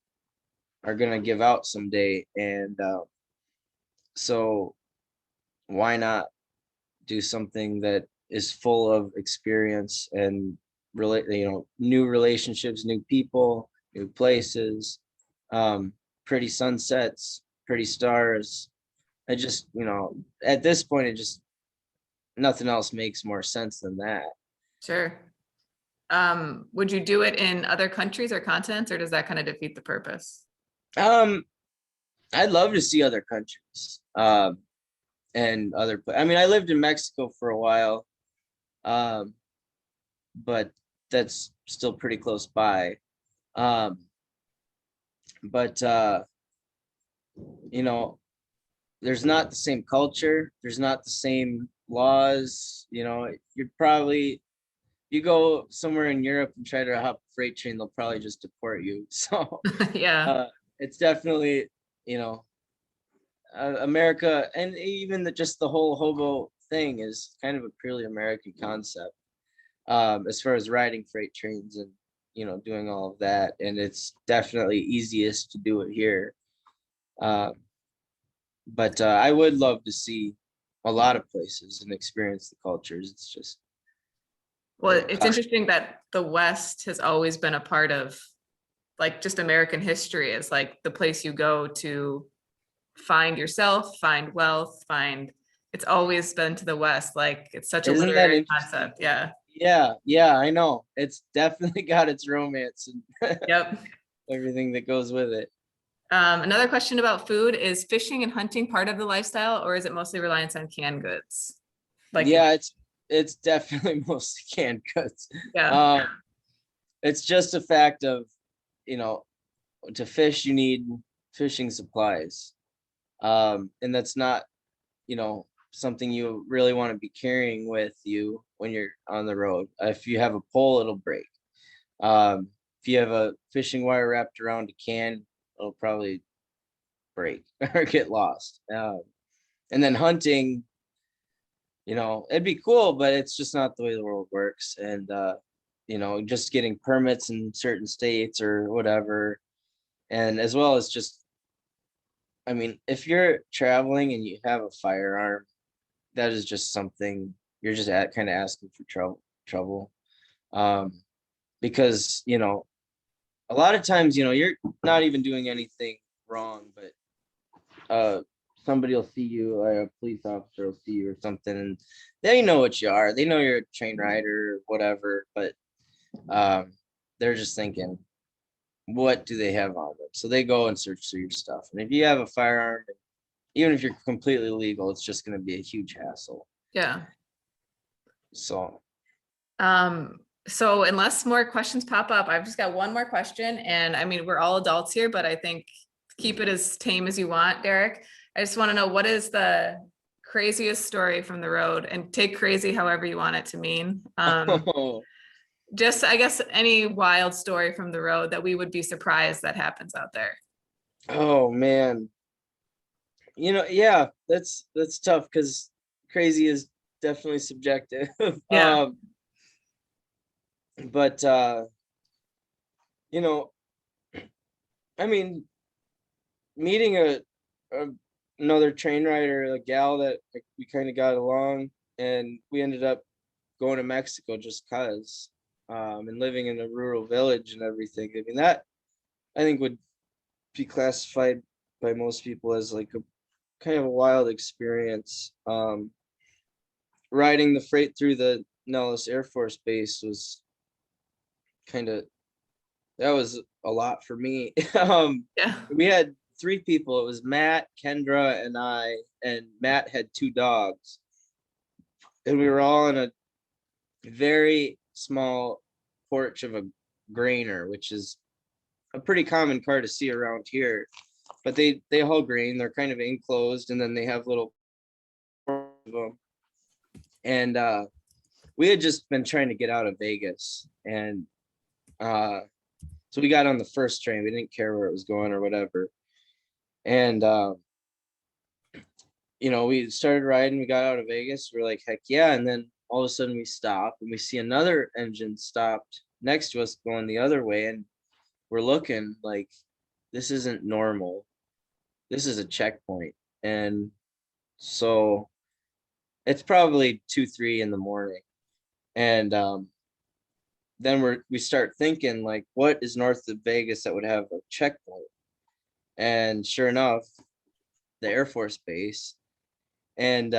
are gonna give out someday, and so why not do something that is full of experience and new relationships, new people, new places, pretty sunsets, pretty stars. I just, at this point, it just, nothing else makes more sense than that. Sure. Would you do it in other countries or continents, or does that kind of defeat the purpose? I'd love to see other countries, and I lived in Mexico for a while, but that's still pretty close by. But there's not the same culture, there's not the same laws. You go somewhere in Europe and try to hop a freight train, they'll probably just deport you. So Yeah. it's definitely you know, America, and even just the whole hobo thing is kind of a purely American concept, as far as riding freight trains and, doing all of that. And it's definitely easiest to do it here. Um, but I would love to see a lot of places and experience the cultures. It's just, Well, it's interesting that the West has always been a part of like just American history, is like the place you go to find yourself, find wealth, it's always been to the West. Like it's such a isn't that literary interesting? concept. Yeah. Yeah, I know. It's definitely got its romance and Yep. everything that goes with it. Another question about food: is fishing and hunting part of the lifestyle, or is it mostly reliance on canned goods? Like, Yeah, it's definitely mostly canned goods. yeah, Um, it's just a fact of, you know, to fish, you need fishing supplies. And that's not, something you really want to be carrying with you when you're on the road. If you have a pole, it'll break. If you have a fishing wire wrapped around a can, it'll probably break or get lost. And then hunting, it'd be cool, but it's just not the way the world works. And just getting permits in certain states or whatever, and as well as just, I mean, if you're traveling and you have a firearm, that is just something you're just kind of asking for trouble. Um, because, a lot of times, you're not even doing anything wrong, but somebody will see you, like a police officer will see you or something, and they know what you are. They know you're a train rider or whatever, but they're just thinking, what do they have on them? So they go and search through your stuff. And if you have a firearm, even if you're completely legal, it's just going to be a huge hassle. yeah. So, So unless more questions pop up, I've just got one more question. And I mean, we're all adults here, but I think keep it as tame as you want, Derek. I just want to know, what is the craziest story from the road? And take crazy however you want it to mean. Just, I guess, any wild story from the road that we would be surprised that happens out there. oh man, yeah, that's tough because crazy is definitely subjective. Yeah. But you know, I mean, meeting a another train rider, a gal that like, we kind of got along, and we ended up going to Mexico just cause, and living in a rural village and everything. I mean, that I think would be classified by most people as like a kind of a wild experience. Riding the freight through the Nellis Air Force Base was kind of, that was a lot for me. Yeah. We had three people. It was Matt, Kendra, and I, and Matt had two dogs, and we were all in a very small porch of a grainer, which is a pretty common car to see around here. But they haul grain. They're kind of enclosed, and then they have little, and we had just been trying to get out of Vegas, and so we got on the first train. We didn't care where it was going or whatever, and we started riding. We got out of Vegas. We're like, heck yeah! And then all of a sudden we stop and we see another engine stopped next to us going the other way, and we're looking like, this isn't normal. This is a checkpoint. And so it's probably 2-3 in the morning, and then we start thinking like, what is north of Vegas that would have a checkpoint? And sure enough, the Air Force Base. And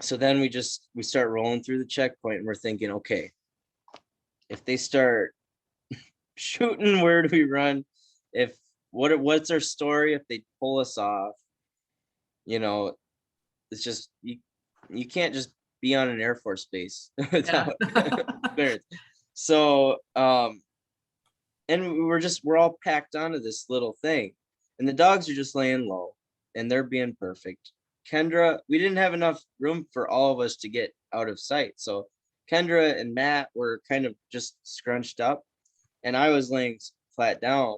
so then we start rolling through the checkpoint, and we're thinking, okay, if they start shooting, where do we run? What's our story if they pull us off? It's just, you can't just be on an Air Force base Yeah. without clearance. So and we're all packed onto this little thing, and the dogs are just laying low, and they're being perfect. Kendra, we didn't have enough room for all of us to get out of sight, so Kendra and Matt were kind of just scrunched up, and I was laying flat down.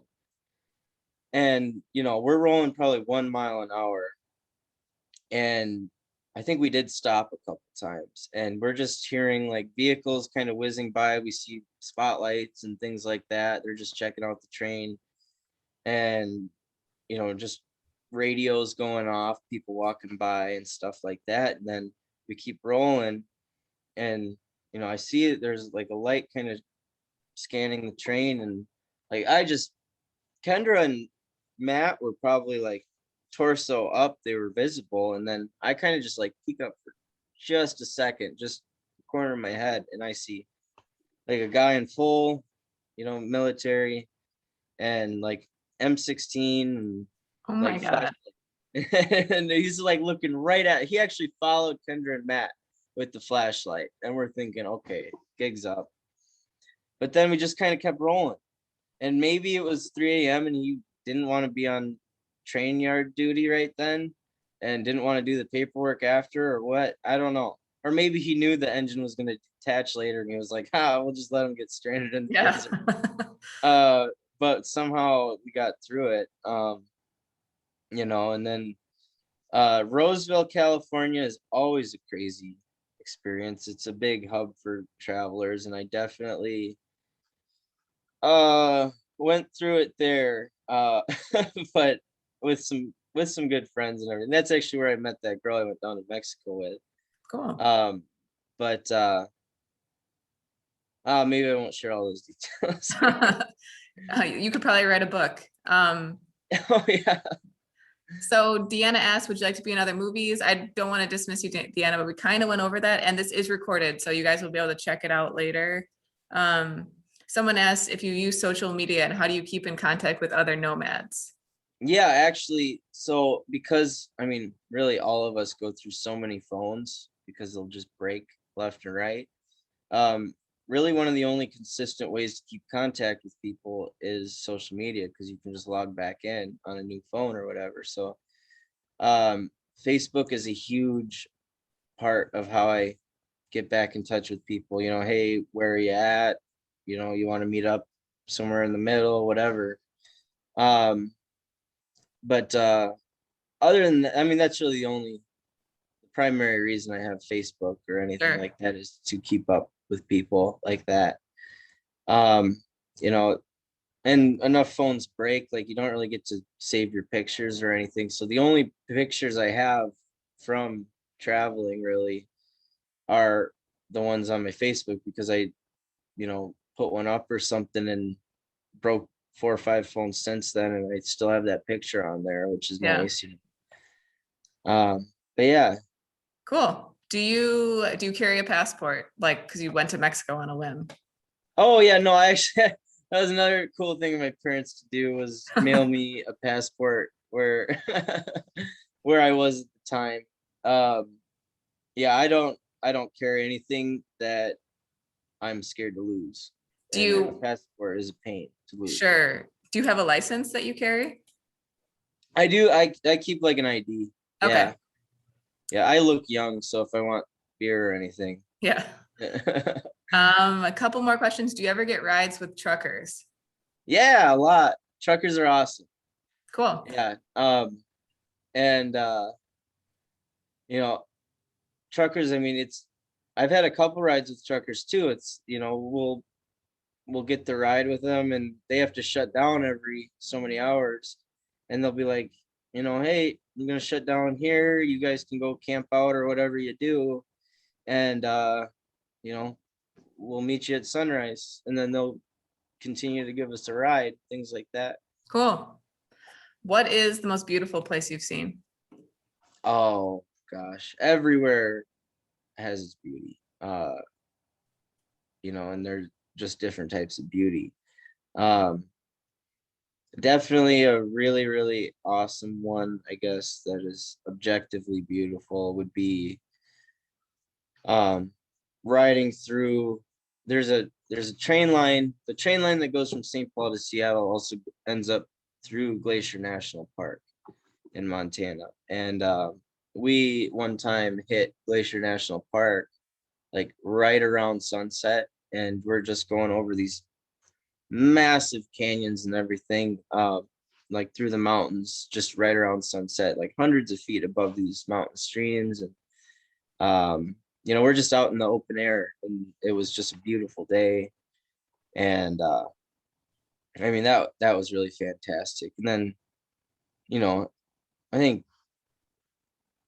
And, you know, we're rolling probably 1 mile an hour. And I think we did stop a couple times, and we're just hearing like vehicles kind of whizzing by. We see spotlights and things like that. They're just checking out the train, and, you know, just radios going off, people walking by and stuff like that. And then we keep rolling, and, you know, I see it. There's like a light kind of scanning the train, and like Kendra and Matt were probably like torso up, they were visible, and then I kind of just like peek up for just a second, just the corner of my head, and I see like a guy in full, you know, military, and like M16 and Oh my like flash, God. and he's like looking right at. He actually followed Kendra and Matt with the flashlight, and we're thinking, okay, gigs up. But then we just kind of kept rolling, and maybe it was 3 a.m. and he didn't want to be on train yard duty right then, and didn't want to do the paperwork after, or what, I don't know. Or maybe he knew the engine was going to detach later, and he was like, we'll just let him get stranded in the Yeah. desert. But somehow we got through it. You know, and then Roseville, California is always a crazy experience. It's a big hub for travelers, and I definitely went through it there, but with some good friends and everything. That's actually where I met that girl I went down to Mexico with. Cool. But maybe I won't share all those details. You could probably write a book. Oh yeah. So Deanna asked, would you like to be in other movies? I don't want to dismiss you, Deanna, but we kind of went over that, and this is recorded, so you guys will be able to check it out later. Someone asked if you use social media and how do you keep in contact with other nomads? Yeah, actually, so because I mean, really all of us go through so many phones because they'll just break left and right. Really one of the only consistent ways to keep contact with people is social media, because you can just log back in on a new phone or whatever. So Facebook is a huge part of how I get back in touch with people. You know, hey, where are you at? You know, you want to meet up somewhere in the middle, whatever. But other than that, I mean, that's really the primary reason I have Facebook or anything Sure. like that, is to keep up with people like that. Um, you know, and enough phones break, like you don't really get to save your pictures or anything. So the only pictures I have from traveling really are the ones on my Facebook, because I, you know, put one up or something and broke 4 or 5 phones since then, and I still have that picture on there, which is Yeah. nice. But yeah. Cool. Do you carry a passport? Like, because you went to Mexico on a whim. Oh yeah, no, I actually that was another cool thing my parents to do, was mail me a passport where where I was at the time. Yeah, I don't carry anything that I'm scared to lose. Do And a you, passport is a pain to lose. sure. Do you have a license that you carry? I do. I keep like an ID. Okay. Yeah. Yeah, I look young, so if I want beer or anything. Yeah. A couple more questions. Do you ever get rides with truckers? Yeah, a lot. Truckers are awesome. Cool. Yeah. And you know, truckers, I mean, I've had a couple rides with truckers too. It's, you know, we'll get the ride with them, and they have to shut down every so many hours, and they'll be like, you know, hey, I'm gonna shut down here, you guys can go camp out or whatever you do, and you know, we'll meet you at sunrise, and then they'll continue to give us a ride, things like that. Cool. What is the most beautiful place you've seen? Oh gosh, everywhere has its beauty. You know, and there's just different types of beauty. Um, Definitely a really, really awesome one, I guess, that is objectively beautiful would be um riding through, there's a train line. The train line that goes from St. Paul to Seattle also ends up through Glacier National Park in Montana. And we one time hit Glacier National Park like right around sunset, and we're just going over these massive canyons and everything. like through the mountains, just right around sunset, like hundreds of feet above these mountain streams. And you know, we're just out in the open air, and it was just a beautiful day. And I mean, that was really fantastic. And then, you know, I think,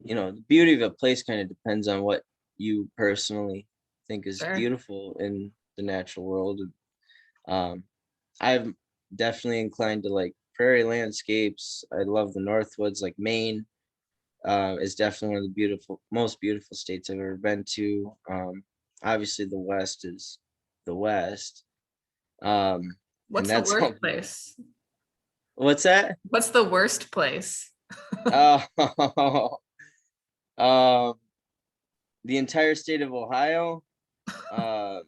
you know, the beauty of a place kind of depends on what you personally think is Sure. beautiful in the natural world. I'm definitely inclined to like prairie landscapes. I love the Northwoods, like Maine is definitely one of the most beautiful states I've ever been to. Obviously the West is the West. And What's the that's worst place? what's that? What's the worst place? Oh, the entire state of Ohio, uh,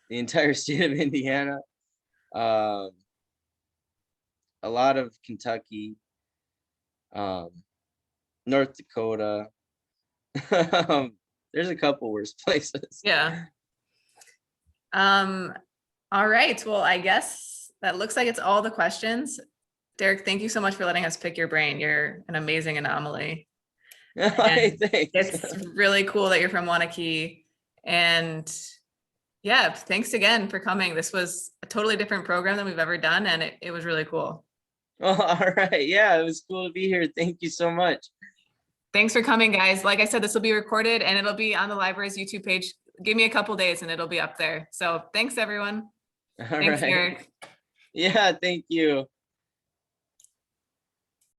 the entire state of Indiana, um, a lot of Kentucky, um, North Dakota. There's a couple worse places. Yeah. All right. Well, I guess that looks like it's all the questions. Derek, thank you so much for letting us pick your brain. You're an amazing anomaly. And Thanks. it's really cool that you're from Waunakee. And yeah, thanks again for coming. This was a totally different program than we've ever done, and it was really cool. Oh, all right. Yeah, it was cool to be here. Thank you so much. Thanks for coming, guys. Like I said, this will be recorded and it'll be on the library's YouTube page. Give me a couple days and it'll be up there. So thanks, everyone. All Thanks, right. Derek. Yeah, thank you.